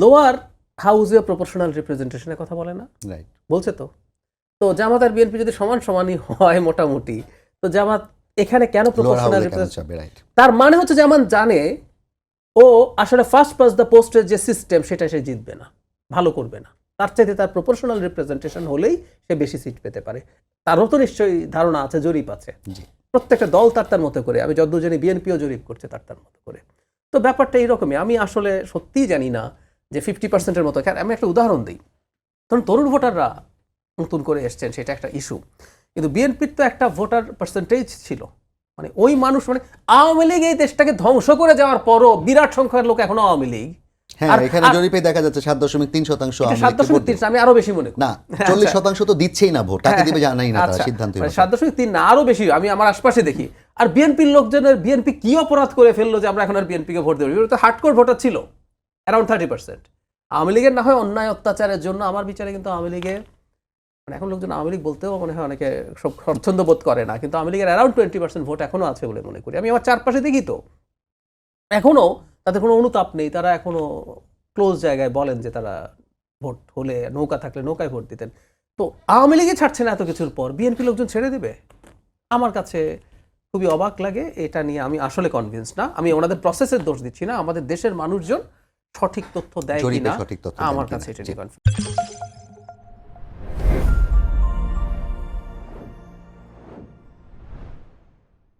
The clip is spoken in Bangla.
লোয়ার হাউসে প্রপোর্শনাল রিপ্রেজেন্টেশনের কথা বলে না, রাইট, বলছে তো। তো জামাত আর বিএনপি যদি সমান সমানই হয় মোটামুটি, তো জামাত এখানে কেন প্রপোর্শনাল রিপ্রেজেন্টেশন? তার মানে হচ্ছে জামাত জানে ও আসলে ফার্স্ট পাস দ্য পোস্টের যে সিস্টেম সেটা সে জিতবে না, ভালো করবে না। তার চাইতে তার প্রপোর্শনাল রিপ্রেজেন্টেশন হলেই সে বেশি সিট পেতে পারে। তারও তো নিশ্চয়ই ধারণা আছে, জরিপ আছে, প্রত্যেকটা দল তার মতো করে। আমি যতদূর জানি বিএনপিও জরিপ করছে তার মতো করে। তো ব্যাপারটা এইরকমই। আমি আসলে সত্যিই জানি না যে 50%-এর মতো। আমি একটা উদাহরণ দিই, ধরুন তরুণ ভোটাররা নতুন করে এসছেন, সেটা একটা ইস্যু, কিন্তু বিএনপির তো একটা ভোটার পার্সেন্টেজ ছিল, মানে ওই মানুষ, মানে আওয়ামী লীগ এই দেশটাকে ধ্বংস করে যাওয়ার পরও বিরাট সংখ্যার লোক এখনো আওয়ামী লীগ। হ্যাঁ, এখানে জরিপে দেখা যাচ্ছে 7.3% আমি আরো বেশি মনে করি না, 40% তো দিচ্ছেই না ভোট, কাকে দিবে জানাই না তারা, সিদ্ধান্ত 7.3 না, আরো বেশি। আমি আমার আশপাশে দেখি। আর বিএনপির লোকজনের, বিএনপি কি অপরাধ করে ফেললো যে আমরা এখন আর বিএনপিকে ভোট দেবো? তো হার্ডকোর ভোটার ছিল অ্যারাউন্ড 30%। আওয়ামী লীগের না হয় অন্যায় অত্যাচারের জন্য, আমার বিচারে কিন্তু আওয়ামী লীগে, মানে এখন লোকজন আওয়ামী লীগ বলতেও মনে হয় অনেকে সব স্বচ্ছন্দ বোধ করে না, কিন্তু আওয়ামী লীগের অ্যারাউন্ড 20% ভোট এখনো আছে বলে মনে করি। আমি আমার চারপাশে দেখি তো এখনো তাদের কোনো অনুতাপ নেই। তারা এখনো ক্লোজ জায়গায় বলেন যে তারা ভোট হলে, নৌকা থাকলে নৌকায় ভোট দিতেন। তো আওয়ামী লীগে ছাড়ছে না এত কিছুর পর, বিএনপি লোকজন ছেড়ে দেবে? আমার কাছে খুবই অবাক লাগে। এটা নিয়ে আমি আসলে কনভিন্স না। আমি ওনাদের প্রসেসের দোষ দিচ্ছি না, আমাদের দেশের মানুষজন সঠিক তথ্য দেয় কিনা আমার কাছে এটা নিয়ে কনফিউজ।